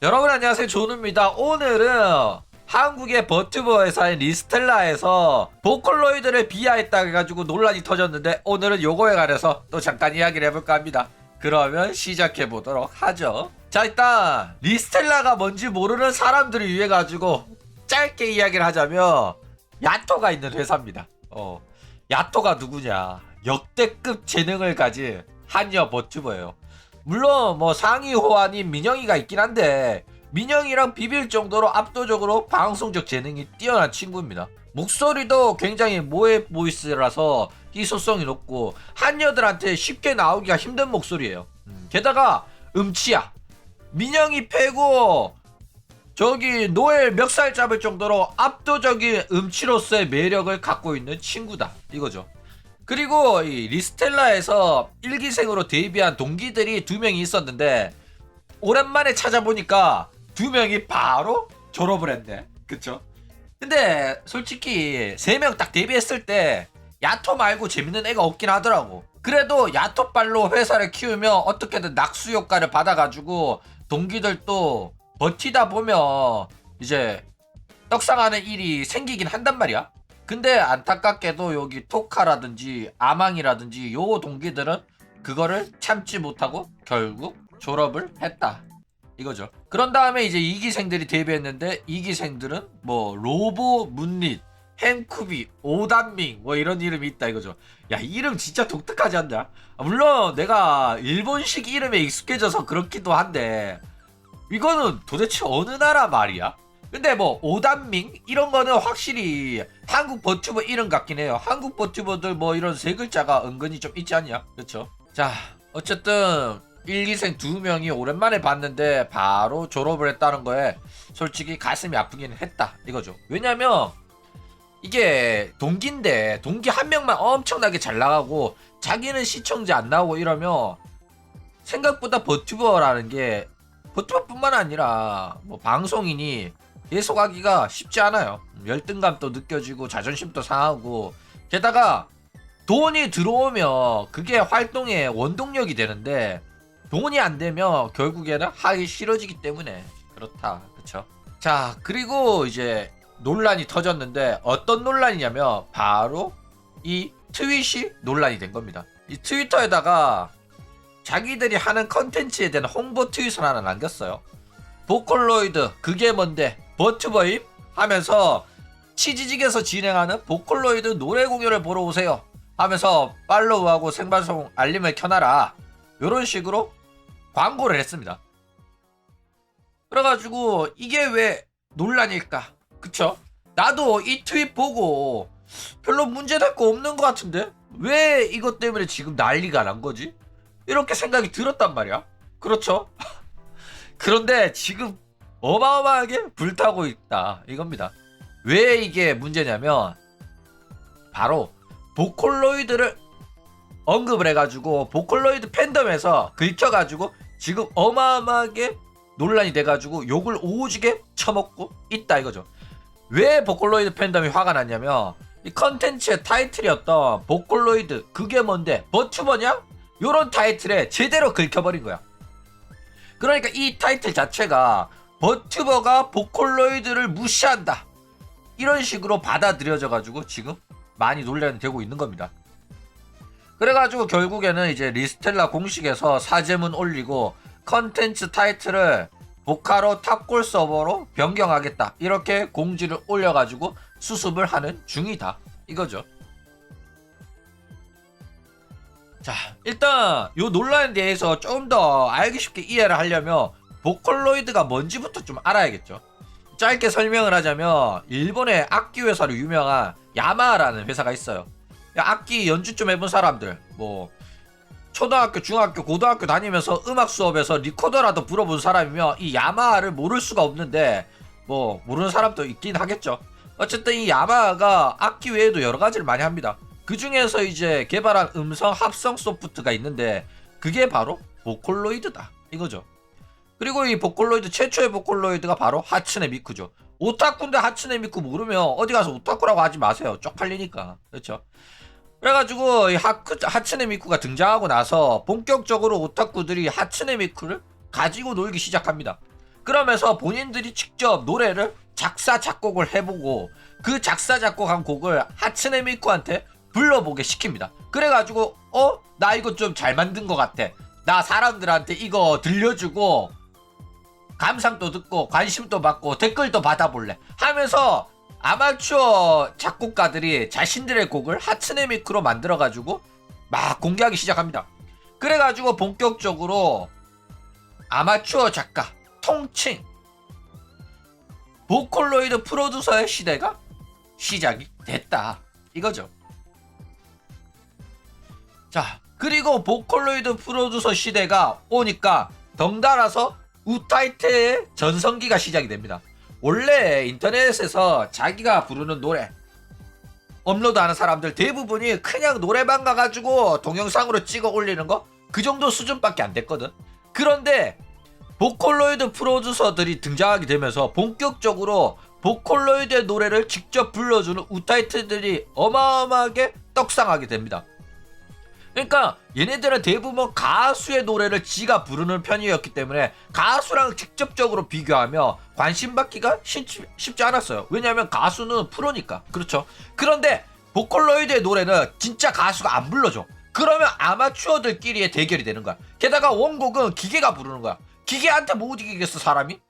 여러분 안녕하세요, 조누입니다. 오늘은 한국의 버튜버 회사인 리스텔라에서 보컬로이드를 비하했다 해가지고 논란이 터졌는데, 오늘은 요거에 관해서 또 잠깐 이야기를 해볼까 합니다. 그러면 시작해보도록 하죠. 자, 일단 리스텔라가 뭔지 모르는 사람들을 위해 가지고 짧게 이야기를 하자면 야토가 있는 회사입니다. 야토가 누구냐, 역대급 재능을 가진 한여 버튜버예요. 물론 뭐 상위 호환인 민영이가 있긴 한데, 민영이랑 비빌 정도로 압도적으로 방송적 재능이 뛰어난 친구입니다. 목소리도 굉장히 모해 보이스라서 희소성이 높고 한여들한테 쉽게 나오기가 힘든 목소리예요. 게다가 음치야. 민영이 패고 저기 노엘 멱살 잡을 정도로 압도적인 음치로서의 매력을 갖고 있는 친구다, 이거죠. 그리고 이 리스텔라에서 1기생으로 데뷔한 동기들이 2명이 있었는데, 오랜만에 찾아보니까 2명이 바로 졸업을 했네. 그쵸? 근데 솔직히 3명 딱 데뷔했을 때 야토 말고 재밌는 애가 없긴 하더라고. 그래도 야토빨로 회사를 키우면 어떻게든 낙수 효과를 받아가지고 동기들도 버티다 보면 이제 떡상하는 일이 생기긴 한단 말이야. 근데 안타깝게도 여기 토카라든지 아망이라든지 요 동기들은 그거를 참지 못하고 결국 졸업을 했다, 이거죠. 그런 다음에 이제 2기생들이 데뷔했는데, 2기생들은 뭐 로보 문릿, 햄쿠비, 오단밍 뭐 이런 이름이 있다, 이거죠. 야, 이름 진짜 독특하지 않냐? 물론 내가 일본식 이름에 익숙해져서 그렇기도 한데, 이거는 도대체 어느 나라 말이야? 근데 뭐 오단밍 이런 거는 확실히 한국 버튜버 이름 같긴 해요. 한국 버튜버들 뭐 이런 세 글자가 은근히 좀 있지 않냐? 그렇죠? 자, 어쨌든 1기생 2명이 오랜만에 봤는데 바로 졸업을 했다는 거에 솔직히 가슴이 아프긴 했다, 이거죠. 왜냐면 이게 동기인데 동기 한 명만 엄청나게 잘 나가고 자기는 시청자 안 나오고 이러면 생각보다 버튜버라는 게, 버튜버뿐만 아니라 뭐 방송인이 계속하기가 쉽지 않아요. 열등감도 느껴지고 자존심도 상하고, 게다가 돈이 들어오면 그게 활동의 원동력이 되는데, 돈이 안 되면 결국에는 하기 싫어지기 때문에 그렇다, 그쵸? 자, 그리고 이제 논란이 터졌는데, 어떤 논란이냐면 바로 이 트윗이 논란이 된 겁니다. 이 트위터에다가 자기들이 하는 컨텐츠에 대한 홍보 트윗을 하나 남겼어요. 보컬로이드 그게 뭔데 버튜버임? 하면서 치지직에서 진행하는 보컬로이드 노래 공연을 보러 오세요 하면서 팔로우하고 생방송 알림을 켜놔라, 요런 식으로 광고를 했습니다. 그래가지고 이게 왜 논란일까? 그쵸? 나도 이 트윗 보고 별로 문제될 거 없는 것 같은데 왜 이것 때문에 지금 난리가 난 거지? 이렇게 생각이 들었단 말이야. 그렇죠? 그런데 지금 어마어마하게 불타고 있다, 이겁니다. 왜 이게 문제냐면 바로 보컬로이드를 언급을 해가지고 보컬로이드 팬덤에서 긁혀가지고 지금 어마어마하게 논란이 돼가지고 욕을 오지게 처먹고 있다, 이거죠. 왜 보컬로이드 팬덤이 화가 났냐면, 이 컨텐츠의 타이틀이었던 보컬로이드 그게 뭔데 버튜버냐? 요런 타이틀에 제대로 긁혀버린 거야. 그러니까 이 타이틀 자체가 버튜버가 보컬로이드를 무시한다, 이런 식으로 받아들여져가지고 지금 많이 논란이 되고 있는 겁니다. 그래가지고 결국에는 이제 리스텔라 공식에서 사죄문 올리고 컨텐츠 타이틀을 보카로 탑골 서버로 변경하겠다, 이렇게 공지를 올려가지고 수습을 하는 중이다, 이거죠. 자, 일단 요 논란에 대해서 좀 더 알기 쉽게 이해를 하려면 보컬로이드가 뭔지부터 좀 알아야겠죠. 짧게 설명을 하자면 일본의 악기 회사로 유명한 야마하라는 회사가 있어요. 악기 연주 좀 해본 사람들, 뭐 초등학교, 중학교, 고등학교 다니면서 음악 수업에서 리코더라도 불어본 사람이면 이 야마하를 모를 수가 없는데, 뭐 모르는 사람도 있긴 하겠죠. 어쨌든 이 야마하가 악기 외에도 여러 가지를 많이 합니다. 그 중에서 이제 개발한 음성 합성 소프트가 있는데 그게 바로 보컬로이드다, 이거죠. 그리고 이 보컬로이드 최초의 보컬로이드가 바로 하츠네 미쿠죠. 오타쿠인데 하츠네 미쿠 모르면 어디 가서 오타쿠라고 하지 마세요. 쪽팔리니까. 그렇죠? 그래가지고 이 하츠네 미쿠가 등장하고 나서 본격적으로 오타쿠들이 하츠네 미쿠를 가지고 놀기 시작합니다. 그러면서 본인들이 직접 노래를 작사 작곡을 해보고 그 작사 작곡한 곡을 하츠네 미쿠한테 불러보게 시킵니다. 그래가지고 나 이거 좀 잘 만든 것 같아, 나 사람들한테 이거 들려주고 감상도 듣고 관심도 받고 댓글도 받아볼래 하면서 아마추어 작곡가들이 자신들의 곡을 하츠네 미쿠로 만들어가지고 막 공개하기 시작합니다. 그래가지고 본격적으로 아마추어 작가 통칭 보컬로이드 프로듀서의 시대가 시작이 됐다 이거죠. 자, 그리고 보컬로이드 프로듀서 시대가 오니까 덩달아서 우타이테의 전성기가 시작이 됩니다. 원래 인터넷에서 자기가 부르는 노래 업로드하는 사람들 대부분이 그냥 노래방 가가지고 동영상으로 찍어 올리는 거 그 정도 수준밖에 안 됐거든. 그런데 보컬로이드 프로듀서들이 등장하게 되면서 본격적으로 보컬로이드의 노래를 직접 불러주는 우타이트들이 어마어마하게 떡상하게 됩니다. 그러니까 얘네들은 대부분 가수의 노래를 지가 부르는 편이었기 때문에 가수랑 직접적으로 비교하며 관심받기가 쉽지 않았어요. 왜냐하면 가수는 프로니까. 그렇죠. 그런데 보컬로이드의 노래는 진짜 가수가 안 불러줘. 그러면 아마추어들끼리의 대결이 되는 거야. 게다가 원곡은 기계가 부르는 거야. 기계한테 못 이기겠어 사람이?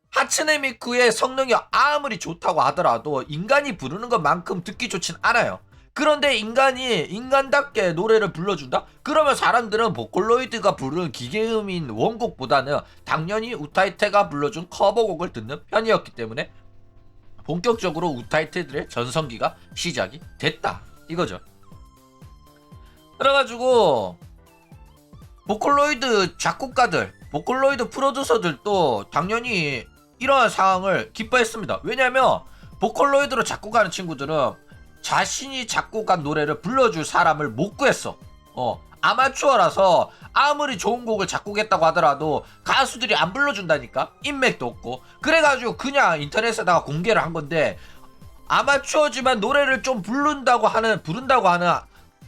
하츠네 미쿠의 성능이 아무리 좋다고 하더라도 인간이 부르는 것만큼 듣기 좋진 않아요. 그런데 인간이 인간답게 노래를 불러준다? 그러면 사람들은 보컬로이드가 부르는 기계음인 원곡보다는 당연히 우타이테가 불러준 커버곡을 듣는 편이었기 때문에 본격적으로 우타이테들의 전성기가 시작이 됐다 이거죠. 그래가지고 보컬로이드 작곡가들, 보컬로이드 프로듀서들도 당연히 이러한 상황을 기뻐했습니다. 왜냐면 보컬로이드로 작곡하는 친구들은 자신이 작곡한 노래를 불러줄 사람을 못 구했어. 아마추어라서 아무리 좋은 곡을 작곡했다고 하더라도 가수들이 안 불러준다니까. 인맥도 없고. 그래가지고 그냥 인터넷에다가 공개를 한 건데, 아마추어지만 노래를 좀 부른다고 하는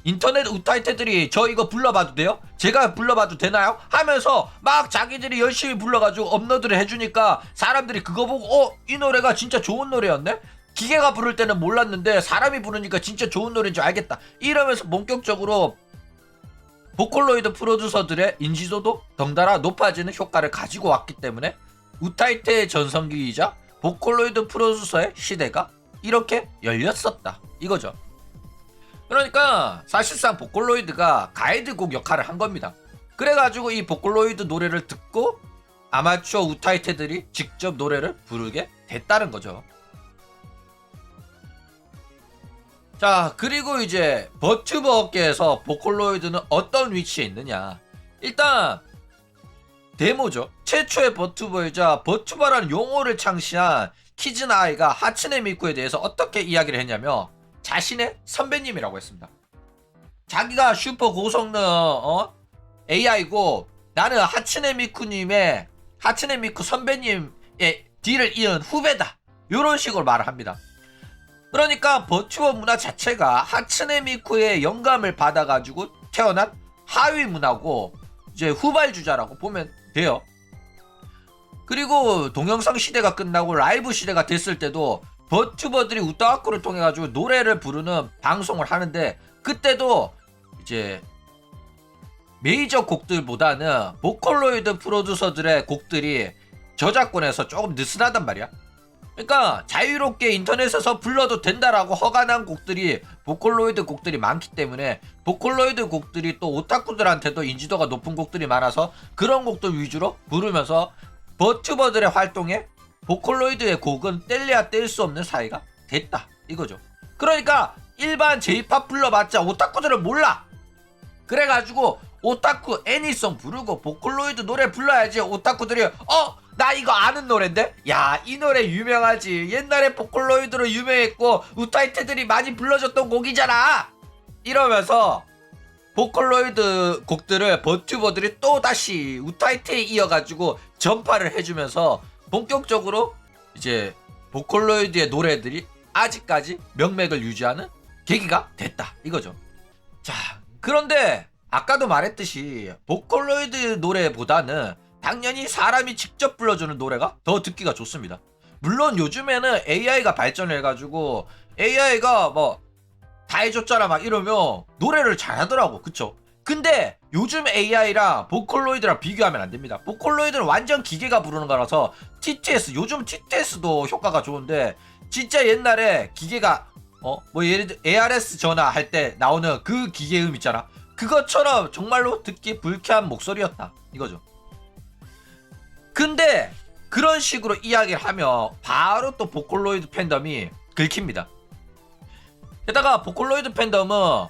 인터넷 우타이테들이 저 이거 불러봐도 돼요? 제가 불러봐도 되나요? 하면서 막 자기들이 열심히 불러가지고 업로드를 해주니까 사람들이 그거 보고 이 노래가 진짜 좋은 노래였네? 기계가 부를 때는 몰랐는데 사람이 부르니까 진짜 좋은 노래인 줄 알겠다 이러면서 본격적으로 보컬로이드 프로듀서들의 인지도도 덩달아 높아지는 효과를 가지고 왔기 때문에 우타이테의 전성기이자 보컬로이드 프로듀서의 시대가 이렇게 열렸었다 이거죠. 그러니까 사실상 보컬로이드가 가이드곡 역할을 한 겁니다. 그래가지고 이 보컬로이드 노래를 듣고 아마추어 우타이테들이 직접 노래를 부르게 됐다는 거죠. 자, 그리고 이제 버튜버 업계에서 보컬로이드는 어떤 위치에 있느냐. 일단 데모죠. 최초의 버튜버이자 버튜버라는 용어를 창시한 키즈나아이가 하츠네 미쿠에 대해서 어떻게 이야기를 했냐면 자신의 선배님이라고 했습니다. 자기가 슈퍼 고성능 AI고 나는 하츠네 미쿠 선배님의 뒤를 이은 후배다. 이런 식으로 말을 합니다. 그러니까 버튜버 문화 자체가 하츠네 미쿠의 영감을 받아가지고 태어난 하위 문화고 이제 후발주자라고 보면 돼요. 그리고 동영상 시대가 끝나고 라이브 시대가 됐을 때도 버튜버들이 우타와쿠를 통해 가지고 노래를 부르는 방송을 하는데 그때도 이제 메이저 곡들보다는 보컬로이드 프로듀서들의 곡들이 저작권에서 조금 느슨하단 말이야. 그러니까 자유롭게 인터넷에서 불러도 된다라고 허가난 곡들이 보컬로이드 곡들이 많기 때문에 보컬로이드 곡들이 또 오타쿠들한테도 인지도가 높은 곡들이 많아서 그런 곡들 위주로 부르면서 버튜버들의 활동에 보컬로이드의 곡은 뗄래야 뗄 수 없는 사이가 됐다 이거죠. 그러니까 일반 J-POP 불러봤자 오타쿠들은 몰라. 그래가지고 오타쿠 애니송 부르고 보컬로이드 노래 불러야지 오타쿠들이 나 이거 아는 노랜데? 야, 이 노래 유명하지. 옛날에 보컬로이드로 유명했고 우타이테들이 많이 불러줬던 곡이잖아. 이러면서 보컬로이드 곡들을 버튜버들이 또 다시 우타이테에 이어가지고 전파를 해주면서 본격적으로 이제 보컬로이드의 노래들이 아직까지 명맥을 유지하는 계기가 됐다 이거죠. 자, 그런데 아까도 말했듯이 보컬로이드 노래보다는 당연히 사람이 직접 불러주는 노래가 더 듣기가 좋습니다. 물론 요즘에는 AI가 발전을 해가지고 AI가 뭐 다 해줬잖아 막 이러면 노래를 잘하더라고. 그쵸? 근데 요즘 AI랑 보컬로이드랑 비교하면 안 됩니다. 보컬로이드는 완전 기계가 부르는 거라서 TTS, 요즘 TTS도 효과가 좋은데 진짜 옛날에 기계가 뭐 예를 들어 ARS 전화할 때 나오는 그 기계음 있잖아. 그것처럼 정말로 듣기 불쾌한 목소리였다 이거죠. 근데 그런 식으로 이야기를 하면 바로 또 보컬로이드 팬덤이 긁힙니다. 게다가 보컬로이드 팬덤은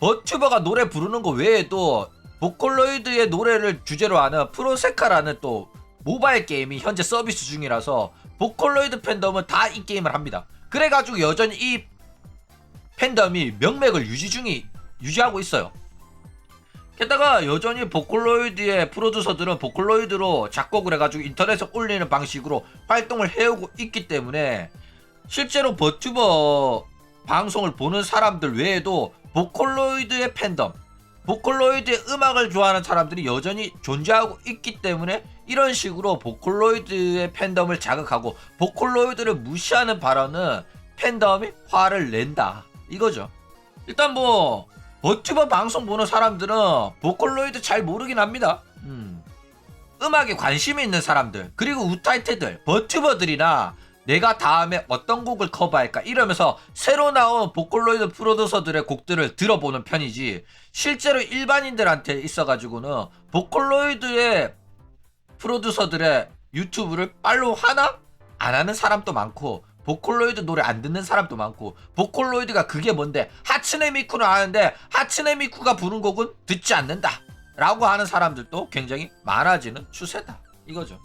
버튜버가 노래 부르는 거 외에도 보컬로이드의 노래를 주제로 하는 프로세카라는 또 모바일 게임이 현재 서비스 중이라서 보컬로이드 팬덤은 다 이 게임을 합니다. 그래가지고 여전히 이 팬덤이 명맥을 유지하고 있어요. 게다가 여전히 보컬로이드의 프로듀서들은 보컬로이드로 작곡을 해가지고 인터넷에 올리는 방식으로 활동을 해오고 있기 때문에 실제로 버튜버 방송을 보는 사람들 외에도 보컬로이드의 팬덤, 보컬로이드의 음악을 좋아하는 사람들이 여전히 존재하고 있기 때문에 이런 식으로 보컬로이드의 팬덤을 자극하고 보컬로이드를 무시하는 발언은 팬덤이 화를 낸다 이거죠. 일단 뭐 버튜버 방송 보는 사람들은 보컬로이드 잘 모르긴 합니다. 음악에 관심이 있는 사람들, 그리고 우타이테들, 버튜버들이나 내가 다음에 어떤 곡을 커버할까 이러면서 새로 나온 보컬로이드 프로듀서들의 곡들을 들어보는 편이지, 실제로 일반인들한테 있어가지고는 보컬로이드의 프로듀서들의 유튜브를 팔로우 하나? 안 하는 사람도 많고, 보컬로이드 노래 안 듣는 사람도 많고, 보컬로이드가 그게 뭔데, 하츠네 미쿠는 아는데 하츠네 미쿠가 부른 곡은 듣지 않는다 라고 하는 사람들도 굉장히 많아지는 추세다 이거죠.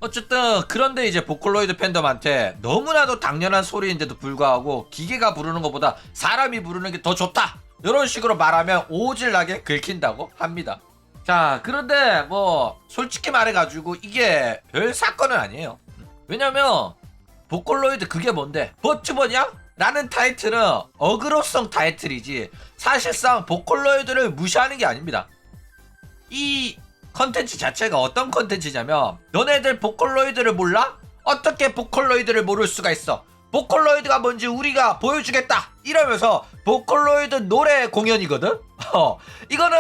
어쨌든 그런데 이제 보컬로이드 팬덤한테 너무나도 당연한 소리인데도 불구하고 기계가 부르는 것보다 사람이 부르는 게 더 좋다 이런 식으로 말하면 오질나게 긁힌다고 합니다. 자, 그런데 뭐 솔직히 말해가지고 이게 별 사건은 아니에요. 왜냐면 보컬로이드 그게 뭔데, 버튜버냐? 라는 타이틀은 어그로성 타이틀이지 사실상 보컬로이드를 무시하는 게 아닙니다. 이 컨텐츠 자체가 어떤 컨텐츠냐면, 너네들 보컬로이드를 몰라? 어떻게 보컬로이드를 모를 수가 있어? 보컬로이드가 뭔지 우리가 보여주겠다 이러면서 보컬로이드 노래 공연이거든? 이거는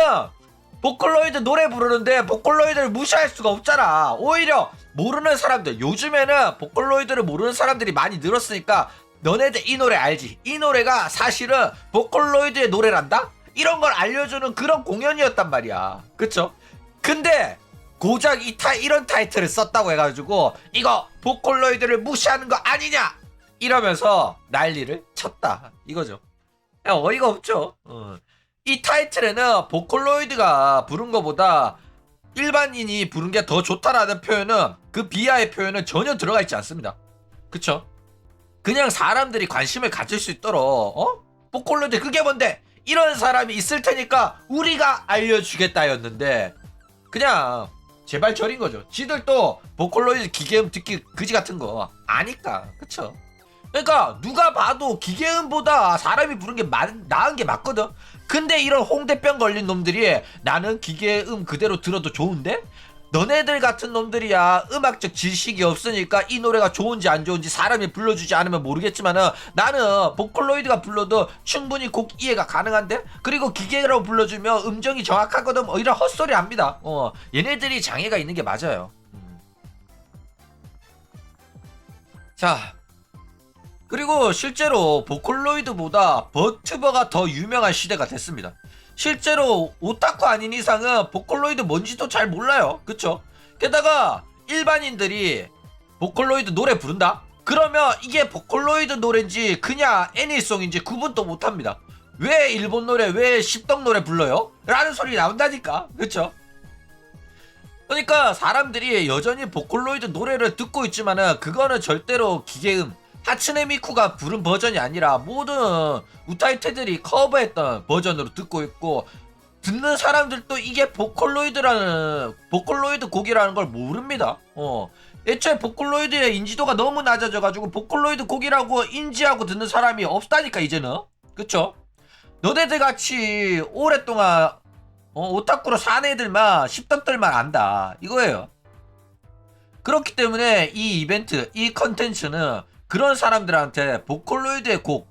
보컬로이드 노래 부르는데 보컬로이드를 무시할 수가 없잖아. 오히려 모르는 사람들, 요즘에는 보컬로이드를 모르는 사람들이 많이 늘었으니까 너네들 이 노래 알지? 이 노래가 사실은 보컬로이드의 노래란다? 이런 걸 알려주는 그런 공연이었단 말이야. 그쵸? 근데 고작 이런 타이틀을 썼다고 해가지고 이거 보컬로이드를 무시하는 거 아니냐 이러면서 난리를 쳤다 이거죠. 그냥 어이가 없죠. 이 타이틀에는 보컬로이드가 부른 거보다 일반인이 부른 게 더 좋다라는 표현은, 그 비하의 표현은 전혀 들어가 있지 않습니다. 그쵸? 그냥 사람들이 관심을 가질 수 있도록 보컬로이드 그게 뭔데 이런 사람이 있을 테니까 우리가 알려주겠다였는데 그냥 제발 저린 거죠. 지들도 보컬로이드 기계음 듣기 그지 같은 거 아니까. 그쵸? 그러니까 누가 봐도 기계음보다 사람이 부른 게 나은 게 맞거든. 근데 이런 홍대병 걸린 놈들이 나는 기계음 그대로 들어도 좋은데? 너네들 같은 놈들이야 음악적 지식이 없으니까 이 노래가 좋은지 안 좋은지 사람이 불러주지 않으면 모르겠지만은 나는 보컬로이드가 불러도 충분히 곡 이해가 가능한데, 그리고 기계로 불러주면 음정이 정확하거든. 이런 헛소리 합니다. 얘네들이 장애가 있는 게 맞아요. 자, 그리고 실제로 보컬로이드보다 버튜버가 더 유명한 시대가 됐습니다. 실제로 오타쿠 아닌 이상은 보컬로이드 뭔지도 잘 몰라요. 그쵸? 게다가 일반인들이 보컬로이드 노래 부른다? 그러면 이게 보컬로이드 노래인지 그냥 애니송인지 구분도 못합니다. 왜 일본 노래, 왜 십덕 노래 불러요? 라는 소리 나온다니까. 그쵸? 그러니까 사람들이 여전히 보컬로이드 노래를 듣고 있지만은 그거는 절대로 기계음, 하츠네 미쿠가 부른 버전이 아니라 모든 우타이테들이 커버했던 버전으로 듣고 있고, 듣는 사람들도 이게 보컬로이드 곡이라는 걸 모릅니다. 애초에 보컬로이드의 인지도가 너무 낮아져가지고 보컬로이드 곡이라고 인지하고 듣는 사람이 없다니까 이제는. 그쵸? 너네들 같이 오랫동안 오타쿠로 사는 애들만 10덕들만 안다 이거예요. 그렇기 때문에 이 이벤트, 이 컨텐츠는 그런 사람들한테 보컬로이드의 곡,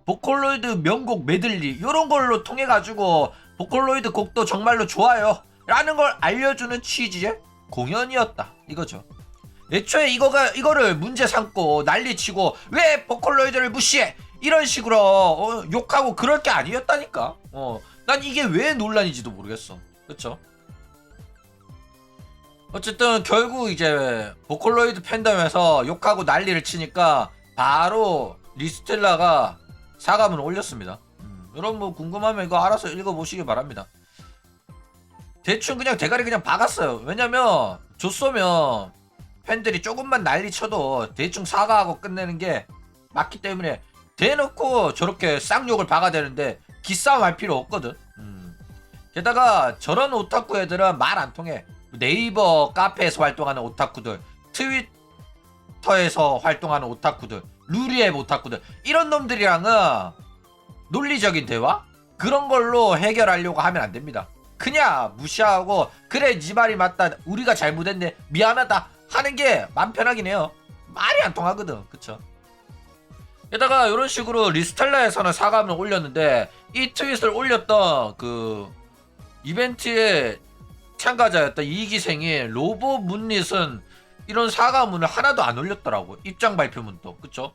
보컬로이드 명곡 메들리 이런 걸로 통해 가지고 보컬로이드 곡도 정말로 좋아요 라는 걸 알려주는 취지의 공연이었다 이거죠. 애초에 이거를 문제 삼고 난리치고 왜 보컬로이드를 무시해 이런 식으로 욕하고 그럴 게 아니었다니까. 난 이게 왜 논란인지도 모르겠어. 그쵸? 어쨌든 결국 이제 보컬로이드 팬덤에서 욕하고 난리를 치니까 바로 리스텔라가 사과문을 올렸습니다. 여러분 뭐 궁금하면 이거 알아서 읽어보시기 바랍니다. 대충 그냥 대가리 그냥 박았어요. 왜냐면 줬으면 팬들이 조금만 난리 쳐도 대충 사과하고 끝내는 게 맞기 때문에 대놓고 저렇게 쌍욕을 박아대는데 기싸움 할 필요 없거든. 게다가 저런 오타쿠 애들은 말 안 통해. 네이버 카페에서 활동하는 오타쿠들, 트위터에서 활동하는 오타쿠들, 루리앱 오타쿠들 이런 놈들이랑은 논리적인 대화? 그런 걸로 해결하려고 하면 안 됩니다. 그냥 무시하고 그래 네 말이 맞다 우리가 잘못했네 미안하다 하는 게 맘 편하긴 해요. 말이 안 통하거든. 그쵸? 게다가 이런 식으로 리스텔라에서는 사과문을 올렸는데 이 트윗을 올렸던 그 이벤트에 참가자였던 이기생이 로보 문릿은 이런 사과문을 하나도 안 올렸더라고. 입장 발표문도. 그쵸?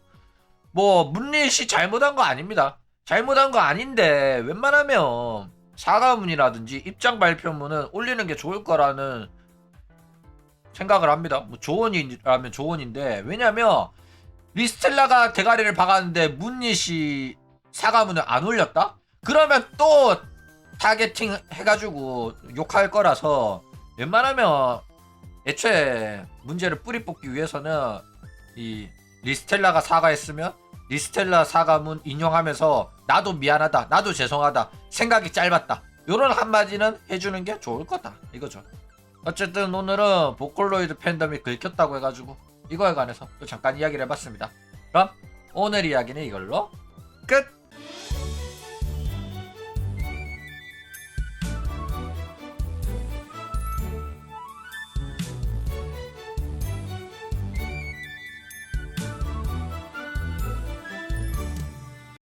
뭐 문릿이 잘못한 거 아닙니다. 잘못한 거 아닌데 웬만하면 사과문이라든지 입장 발표문은 올리는 게 좋을 거라는 생각을 합니다. 뭐 조언이라면 조언인데 왜냐면 리스텔라가 대가리를 박았는데 문릿이 사과문을 안 올렸다? 그러면 또 타겟팅 해가지고 욕할 거라서 웬만하면 애초에 문제를 뿌리 뽑기 위해서는 이 리스텔라가 사과했으면 리스텔라 사과문 인용하면서 나도 미안하다 나도 죄송하다 생각이 짧았다 요런 한마디는 해주는 게 좋을 거다 이거죠. 어쨌든 오늘은 보컬로이드 팬덤이 긁혔다고 해가지고 이거에 관해서 또 잠깐 이야기를 해봤습니다. 그럼 오늘 이야기는 이걸로 끝!